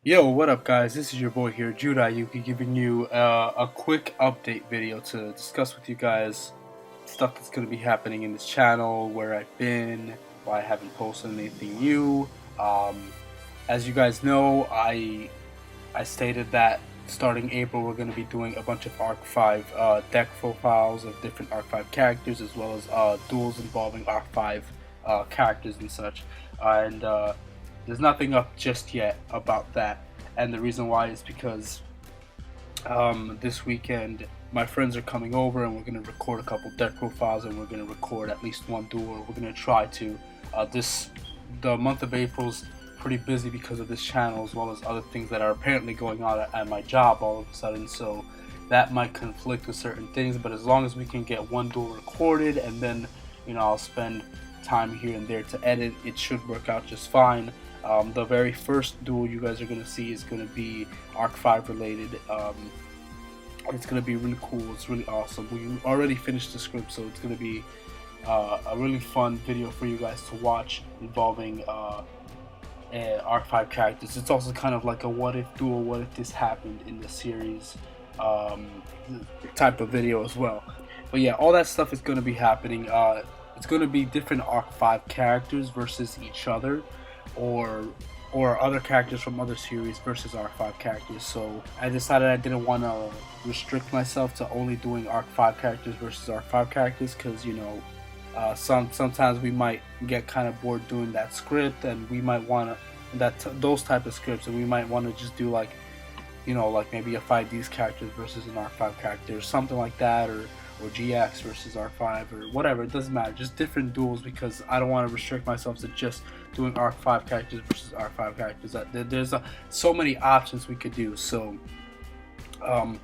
Yo, what up, guys? This is your boy here, Judayuki, giving you a quick update video to discuss with you guys stuff that's going to be happening in this channel, where I've been, why I haven't posted anything new. As you guys know, I stated that starting April we're going to be doing a bunch of Arc 5 deck profiles of different Arc 5 characters, as well as duels involving Arc 5 characters and such. And There's nothing up just yet about that, and the reason why is because this weekend my friends are coming over and we're going to record a couple deck profiles, and we're going to record at least one duel. We're going to try to the month of April's pretty busy because of this channel, as well as other things that are apparently going on at my job all of a sudden, so that might conflict with certain things. But as long as we can get one duel recorded, and then I'll spend time here and there to edit, it should work out just fine. The very first duel you guys are going to see is going to be Arc 5 related. It's going to be really cool. It's really awesome. We already finished the script, so it's going to be a really fun video for you guys to watch, involving Arc 5 characters. It's also kind of like a what if duel, what if this happened in the series type of video as well. But yeah, all that stuff is going to be happening. It's going to be different Arc 5 characters versus each other, or other characters from other series versus Arc 5 characters. So I decided I didn't want to restrict myself to only doing Arc 5 characters versus Arc 5 characters, because sometimes we might get kind of bored doing that script, and we might want to those type of scripts, and we might want to just do like maybe a 5D's characters versus an Arc 5 character, or something like that, or GX versus R5, or whatever. It doesn't matter, just different duels, because I don't want to restrict myself to just doing Arc 5 characters versus R5 characters. There's so many options we could do. So the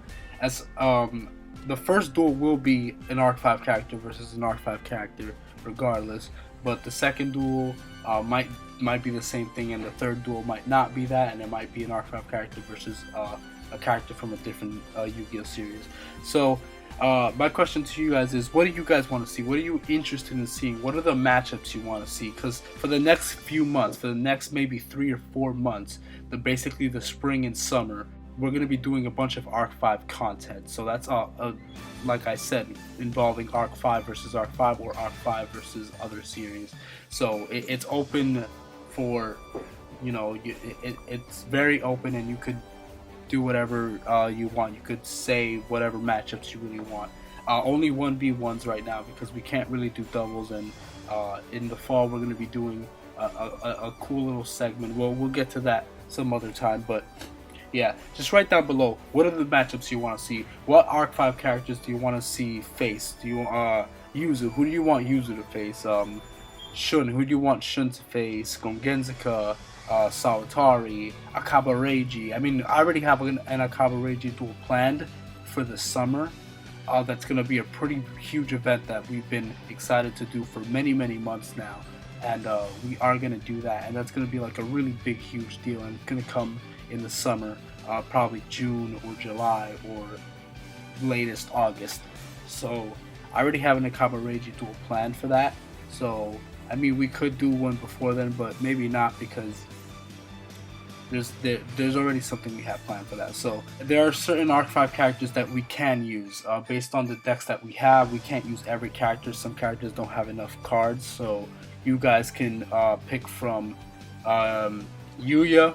first duel will be an Arc 5 character versus an Arc 5 character regardless, but the second duel might be the same thing, and the third duel might not be that, and it might be an Arc 5 character versus a character from a different Yu-Gi-Oh series. So my question to you guys is, what do you guys want to see? What are you interested in seeing? What are the matchups you want to see? Because for the next few months, for the next maybe 3 or 4 months, basically the spring and summer, we're going to be doing a bunch of Arc 5 content. So that's like I said, involving Arc 5 versus Arc 5, or Arc 5 versus other series. So it's open for, it's very open, and you could do whatever you want. You could say whatever matchups you really want. Only 1v1s right now, because we can't really do doubles, and in the fall we're going to be doing a cool little segment. Well, we'll get to that some other time, but yeah, just write down below, what are the matchups you want to see? What Arc 5 characters do you want to see face? Do you Yuzu? Who do you want Yuzu to face? Shun, who do you want Shun to face? Gongenzaka, Sawatari, Akabareiji. I mean, I already have an Akabareiji duel planned for the summer. That's going to be a pretty huge event that we've been excited to do for many months now, and we are going to do that, and that's going to be like a really big, huge deal, and it's going to come in the summer, probably June or July, or latest August. So I already have an Akabareiji duel planned for that. So I mean, we could do one before then, but maybe not, because there's already something we have planned for that. So there are certain Arc 5 characters that we can use based on the decks that we have. We can't use every character. Some characters don't have enough cards, so you guys can pick from Yuya,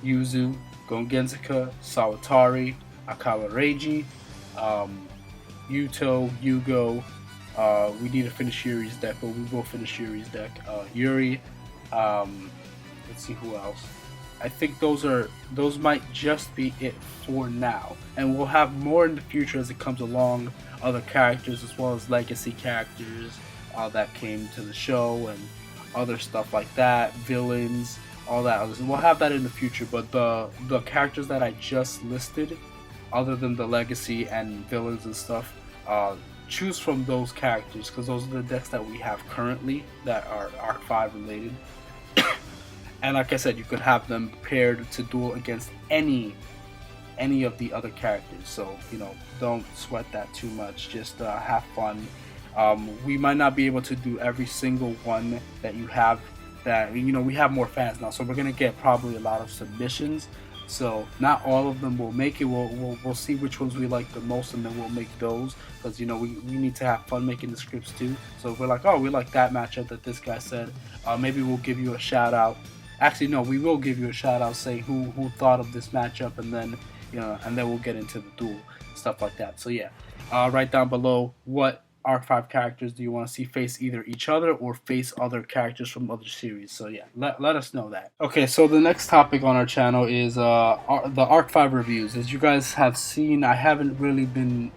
Yuzu, Gongenzaka, Sawatari, Akabareiji, Yuto, Yugo. We need to finish Yuri's deck, but we will finish Yuri's deck. Yuri. Let's see who else. I think those might just be it for now, and we'll have more in the future as it comes along. Other characters, as well as legacy characters that came to the show, and other stuff like that. Villains, all that. We'll have that in the future. But the characters that I just listed, other than the legacy and villains and stuff, choose from those characters, because those are the decks that we have currently that are Arc 5 related. And like I said, you could have them paired to duel against any of the other characters. So don't sweat that too much. Just have fun. We might not be able to do every single one that you have that, you know, we have more fans now, so we're gonna get probably a lot of submissions. So not all of them will make it. We'll see which ones we like the most, and then we'll make those, because you know we need to have fun making the scripts too. So if we're like, oh, we like that matchup that this guy said, maybe we'll give you a shout out. Actually, no, we will give you a shout out, say who thought of this matchup, and then and then we'll get into the duel, stuff like that. So yeah, write down below what Arc 5 characters do you want to see face either each other or face other characters from other series. So yeah, let us know that. Okay, so the next topic on our channel is the Arc 5 reviews. As you guys have seen, I haven't really been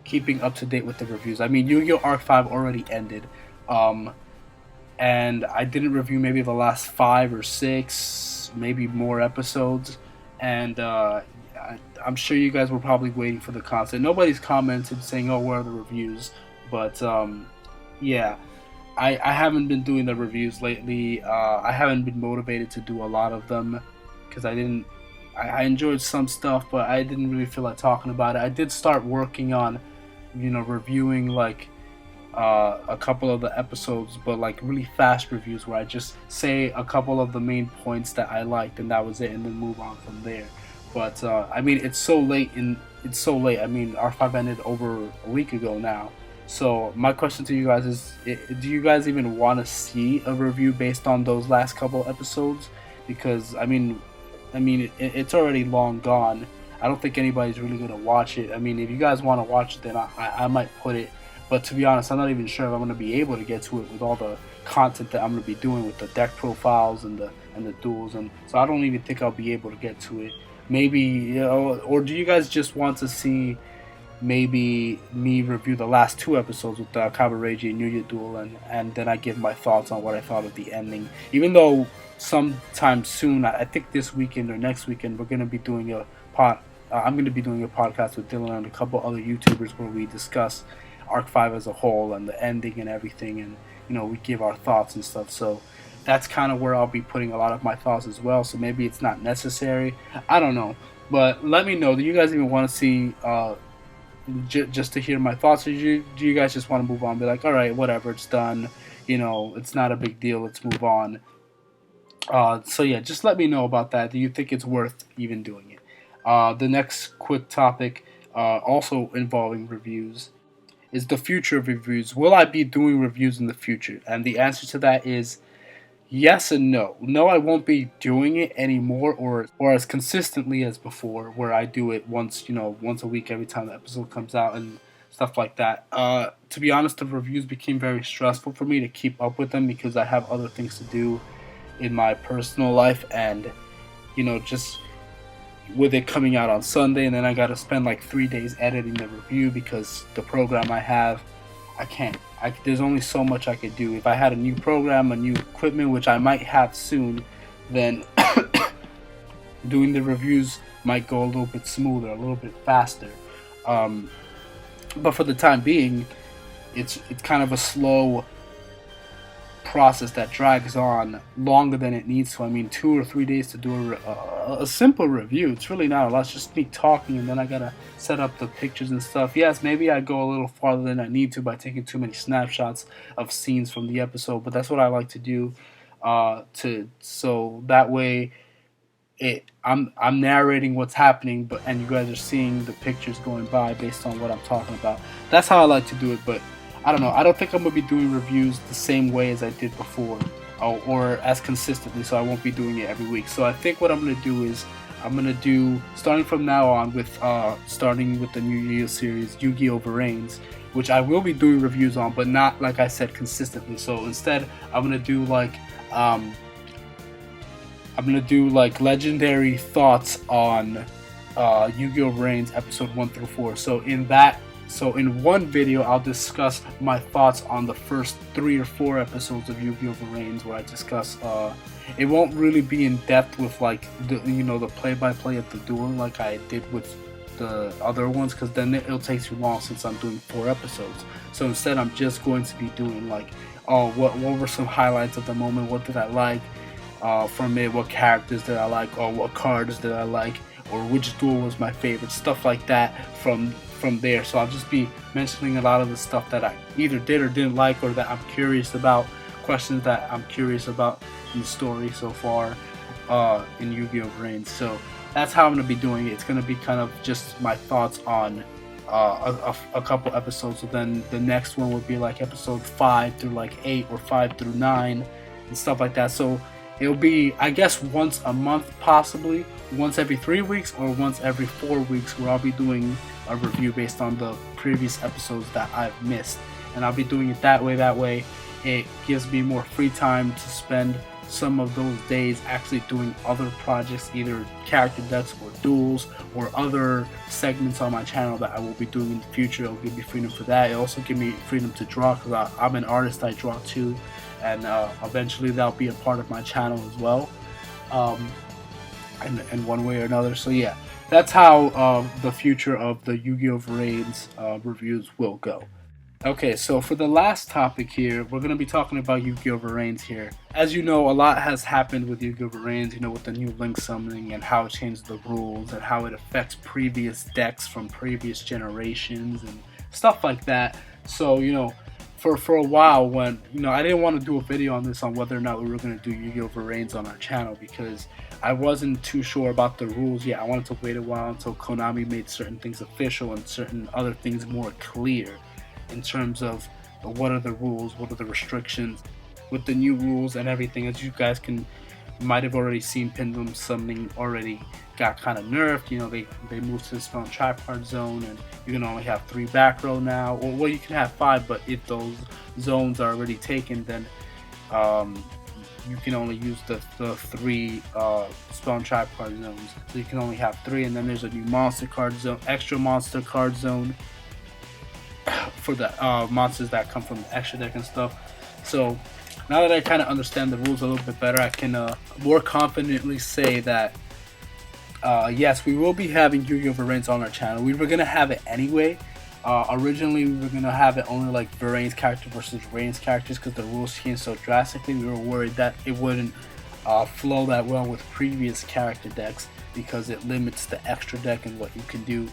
keeping up to date with the reviews. I mean, Yu-Gi-Oh! Arc 5 already ended, and I didn't review maybe the last 5 or 6, maybe more episodes, and I'm sure you guys were probably waiting for the content. Nobody's commented saying, oh, where are the reviews? But yeah, I haven't been doing the reviews lately. I haven't been motivated to do a lot of them because I enjoyed some stuff, but I didn't really feel like talking about it. I did start working on, reviewing like a couple of the episodes, but like really fast reviews where I just say a couple of the main points that I liked and that was it, and then move on from there. But I mean, it's so late. I mean, R5 ended over a week ago now. So my question to you guys is, do you guys even want to see a review based on those last couple episodes? Because I mean, it's already long gone. I don't think anybody's really gonna watch it. I mean, if you guys want to watch it, then I might put it. But to be honest, I'm not even sure if I'm gonna be able to get to it with all the content that I'm gonna be doing with the deck profiles and the duels, and so I don't even think I'll be able to get to it. Maybe, or do you guys just want to see maybe me review the last 2 episodes with the Kabareiji and Yuya duel, and then I give my thoughts on what I thought of the ending? Even though sometime soon, I think this weekend or next weekend, we're going to be doing I'm going to be doing a podcast with Dylan and a couple other YouTubers where we discuss Arc 5 as a whole and the ending and everything, and we give our thoughts and stuff. So that's kind of where I'll be putting a lot of my thoughts as well. So maybe it's not necessary. I don't know. But let me know. Do you guys even want to see just to hear my thoughts? Or do you guys just want to move on? Be like, all right, whatever, it's done. It's not a big deal. Let's move on. So yeah, just let me know about that. Do you think it's worth even doing it? The next quick topic, also involving reviews, is the future of reviews. Will I be doing reviews in the future? And the answer to that is yes and no. No, I won't be doing it anymore or as consistently as before, where I do it once a week every time the episode comes out and stuff like that. To be honest, the reviews became very stressful for me to keep up with them because I have other things to do in my personal life, and just with it coming out on Sunday, and then I gotta spend like 3 days editing the review because the program I have, I can't. There's only so much I could do. If I had a new program, a new equipment, which I might have soon, then doing the reviews might go a little bit smoother, a little bit faster. But for the time being, it's kind of a slow process that drags on longer than it needs to. I mean, 2 or 3 days to do a simple review. It's really not a lot. It's just me talking, and then I gotta set up the pictures and stuff. Yes, maybe I go a little farther than I need to by taking too many snapshots of scenes from the episode, but that's what I like to do. So that way, I'm narrating what's happening, and you guys are seeing the pictures going by based on what I'm talking about. That's how I like to do it, but I don't know. I don't think I'm going to be doing reviews the same way as I did before, or as consistently, so I won't be doing it every week. So I think what I'm going to do is I'm going to do, starting from now on, starting with the new Yu-Gi-Oh! Series, Yu-Gi-Oh! Vrains, which I will be doing reviews on, but not, like I said, consistently. So instead, I'm going to do like legendary thoughts on Yu-Gi-Oh! Vrains episode 1 through 4. So in one video, I'll discuss my thoughts on the first 3 or 4 episodes of Yu-Gi-Oh! Vrains, where I discuss. It won't really be in depth with like the play-by-play of the duel like I did with the other ones, because then it'll take too long since I'm doing 4 episodes. So instead, I'm just going to be doing like, what were some highlights of the moment? What did I like from it? What characters did I like? Or what cards did I like? Or which duel was my favorite? Stuff like that from there. So I'll just be mentioning a lot of the stuff that I either did or didn't like, or that I'm curious about questions that I'm curious about in the story so far in Yu-Gi-Oh! Vrains. So that's how I'm going to be doing it. It's going to be kind of just my thoughts on a couple episodes. So then the next one would be like episode 5 through like 8 or 5 through 9 and stuff like that. So it'll be, I guess, once a month, possibly once every 3 weeks or once every 4 weeks, where I'll be doing a review based on the previous episodes that I've missed. And I'll be doing it that way. That way it gives me more free time to spend some of those days actually doing other projects, either character decks or duels or other segments on my channel that I will be doing in the future. It'll give me freedom for that. It'll also give me freedom to draw, because I'm an artist, I draw too, and eventually that'll be a part of my channel as well, in one way or another. So yeah, that's how the future of the Yu-Gi-Oh! Vrains reviews will go. Okay, so for the last topic here, we're going to be talking about Yu-Gi-Oh! Vrains here. As you know, a lot has happened with Yu-Gi-Oh! Vrains, you know, with the new Link summoning and how it changed the rules and how it affects previous decks from previous generations and stuff like that. So, you know, for a while, when, you know, I didn't want to do a video on this, on whether or not we were going to do Yu-Gi-Oh! Vrains on our channel, because I wasn't too sure about the rules yet. I wanted to wait a while until Konami made certain things official and certain other things more clear, in terms of what are the rules, what are the restrictions with the new rules and everything. As you guys might have already seen, Pendulum Summoning already got kind of nerfed. You know, they moved to the spell and trap card zone, and you can only have 3 back row now, or well, you can have 5, but if those zones are already taken, then you can only use the 3 spell and trap card zones. So you can only have 3, and then there's a new monster card zone, extra monster card zone for the monsters that come from the extra deck and stuff. So now that I kind of understand the rules a little bit better, I can more confidently say that yes, we will be having Yu-Gi-Oh! Vrains on our channel. We were going to have it anyway. Originally we were going to have it only like Vrains character versus Vrains characters, because the rules changed so drastically. We were worried that it wouldn't flow that well with previous character decks, because it limits the extra deck and what you can do.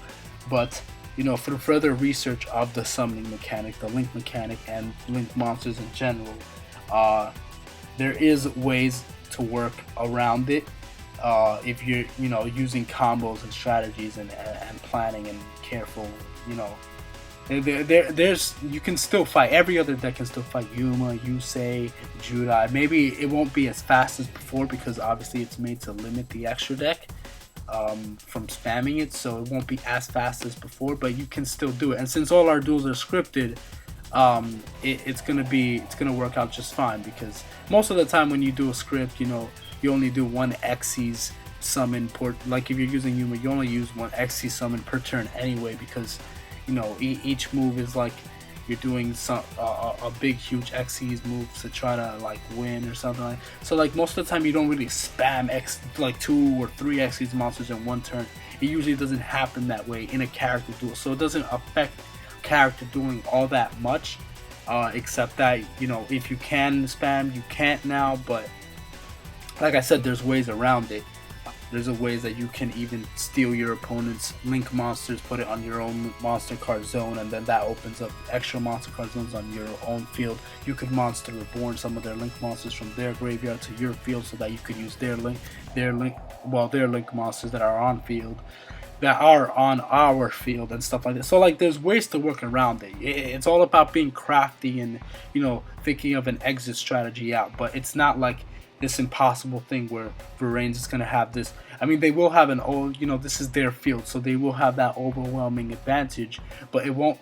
But you know, for further research of the summoning mechanic, the link mechanic, and link monsters in general, there is ways to work around it if you're, you know, using combos and strategies and planning and careful. You know, there's you can still fight. Every other deck can still fight Yuma, Yusei, Judai. Maybe it won't be as fast as before, because obviously it's made to limit the extra deck from spamming it, so it won't be as fast as before, but you can still do it. And since all our duels are scripted, it's gonna work out just fine, because most of the time when you do a script, you know, you only do one Xyz summon like if you're using Yuma, you only use one Xyz summon per turn anyway, because you know each move is like you're doing some a big huge Xyz move to try to like win or something like. So like most of the time you don't really spam like 2 or 3 Xyz monsters in one turn. It usually doesn't happen that way in a character duel, so it doesn't affect character dueling all that much, except that, you know, if you can spam, you can't now. But like I said, there's ways around it. There's ways that you can even steal your opponent's link monsters, put it on your own monster card zone, and then that opens up extra monster card zones on your own field. You could monster reborn some of their link monsters from their graveyard to your field, so that you could use their link monsters that are on field, that are on our field and stuff like that. So like there's ways to work around it. It's all about being crafty and, you know, thinking of an exit strategy out. But it's not like this impossible thing where Vrains is going to have this. I mean, they will have you know, this is their field, so they will have that overwhelming advantage, but it won't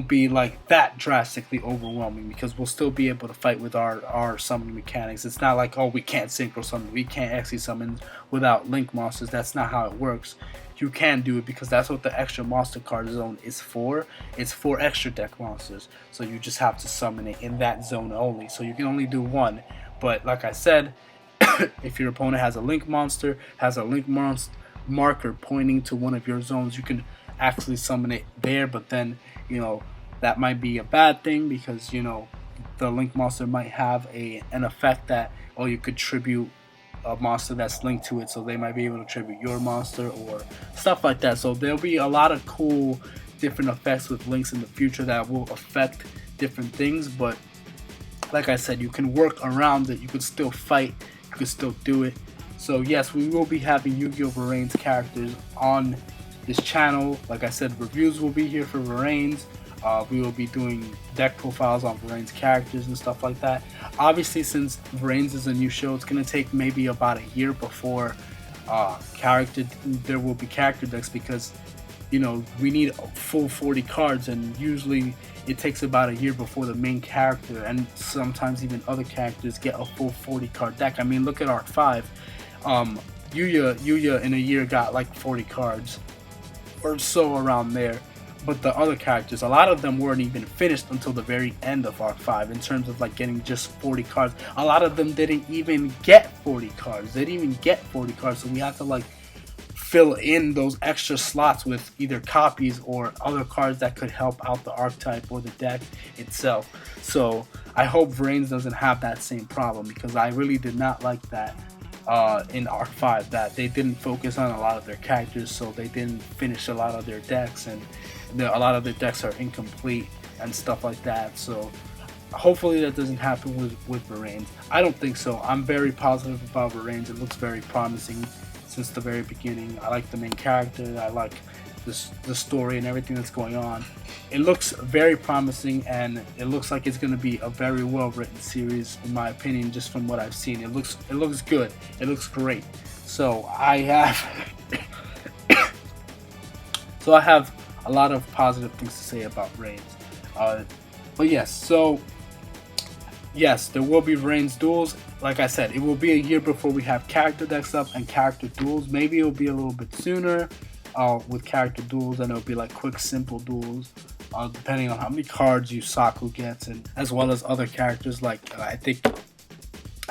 be like that drastically overwhelming, because we'll still be able to fight with our summoning mechanics. It's not like, oh, we can't synchro summon, we can't actually summon without link monsters. That's not how it works. You can do it, because that's what the extra monster card zone is for. It's for extra deck monsters, so you just have to summon it in that zone only, so you can only do one. But like I said, if your opponent has a link monster, has a link marker pointing to one of your zones, you can actually summon it there. But then, you know, that might be a bad thing, because, you know, the link monster might have an effect that, oh, you could tribute a monster that's linked to it, so they might be able to tribute your monster or stuff like that. So there'll be a lot of cool different effects with links in the future that will affect different things. But like I said, you can work around it. You can still fight. You can still do it. So yes, we will be having Yu-Gi-Oh! Vrains characters on this channel. Like I said, reviews will be here for Vrains. We will be doing deck profiles on Vrains characters and stuff like that. Obviously, since Vrains is a new show, it's going to take maybe about a year before there will be character decks, because you know, we need a full 40 cards, and usually it takes about a year before the main character and sometimes even other characters get a full 40 card deck. I mean, look at Arc 5. Yuya in a year got like 40 cards or so around there, but the other characters, a lot of them weren't even finished until the very end of Arc 5 in terms of like getting just 40 cards. A lot of them didn't even get 40 cards. They didn't even get 40 cards, so we have to like fill in those extra slots with either copies or other cards that could help out the archetype or the deck itself. So I hope Vrains doesn't have that same problem, because I really did not like that in Arc 5, that they didn't focus on a lot of their characters, so they didn't finish a lot of their decks, and a lot of their decks are incomplete and stuff like that. So hopefully that doesn't happen with Vrains. I don't think so. I'm very positive about Vrains. It looks very promising since the very beginning. I like the main character. I like the story and everything that's going on. It looks very promising, and it looks like it's going to be a very well written series, in my opinion. Just from what I've seen, it looks good. It looks great. So I have a lot of positive things to say about Vrains. But yes, so yes, there will be Vrains duels. Like I said, it will be a year before we have character decks up and character duels. Maybe it'll be a little bit sooner with character duels, and it'll be like quick, simple duels, depending on how many cards Yusaku gets, and as well as other characters like I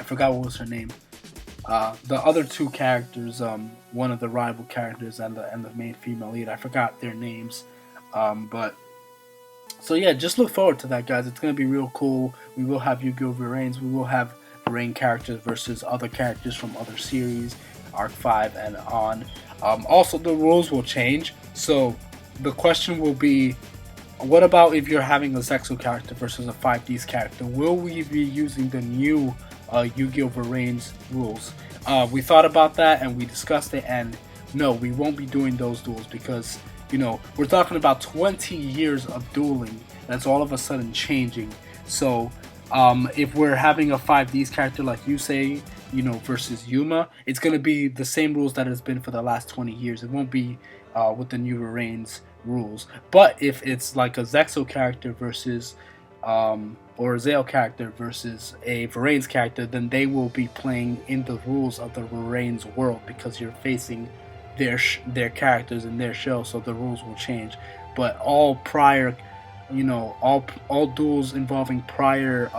forgot what was her name. The other two characters, one of the rival characters and the main female lead, I forgot their names, but. So yeah, just look forward to that, guys. It's going to be real cool. We will have Yu-Gi-Oh! Vrains. We will have Vrain characters versus other characters from other series, Arc 5 and on. Also, the rules will change. So the question will be, what about if you're having a Zexal character versus a 5Ds character? Will we be using the new Yu-Gi-Oh! Vrains rules? We thought about that and we discussed it, and no, we won't be doing those duels, because you know, we're talking about 20 years of dueling that's all of a sudden changing. So if we're having a 5Ds character like you say, you know, versus Yuma, it's going to be the same rules that it's been for the last 20 years. It won't be with the new Vrains rules. But if it's like a Zexal character versus or a Zale character versus a Vrains character, then they will be playing in the rules of the Vrains world, because you're facing their characters in their show, so the rules will change. But all prior, you know, all duels involving prior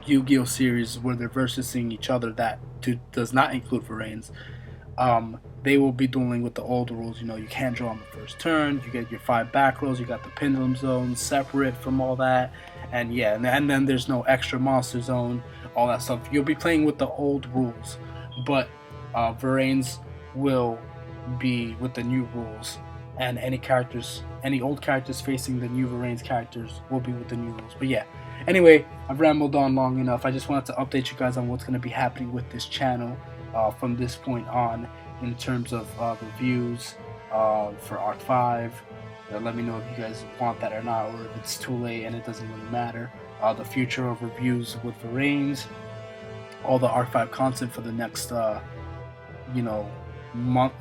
Yu-Gi-Oh! Series where they're versing each other that does not include Vrains, they will be dueling with the old rules. You know, you can't draw on the first turn, you get your 5 back rows, you got the pendulum zone separate from all that, and yeah, and then there's no extra monster zone, all that stuff. You'll be playing with the old rules, but Vrains will be with the new rules, and any old characters facing the new Vrains characters will be with the new rules. But yeah, anyway, I've rambled on long enough. I just wanted to update you guys on what's going to be happening with this channel from this point on, in terms of reviews for Arc 5. Let me know if you guys want that or not, or if it's too late and it doesn't really matter. The future of reviews with Vrains, all the Arc 5 content for the next you know,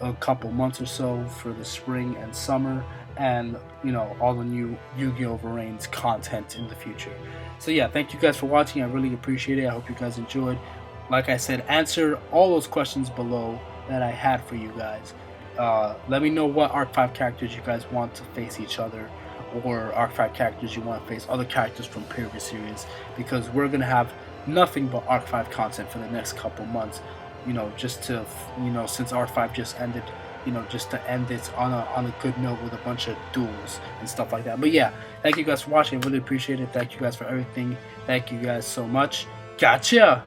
a couple months or so for the spring and summer, and you know, all the new Yu-Gi-Oh! Vrains content in the future. So yeah, thank you guys for watching. I really appreciate it. I hope you guys enjoyed. Like I said, answer all those questions below that I had for you guys. Let me know what Arc 5 characters you guys want to face each other, or Arc 5 characters you want to face other characters from previous series, because we're gonna have nothing but Arc 5 content for the next couple months. You know, just to, you know, since Arc 5 just ended, you know, just to end it on a good note with a bunch of duels and stuff like that. But yeah, thank you guys for watching. I really appreciate it. Thank you guys for everything. Thank you guys so much. Gotcha!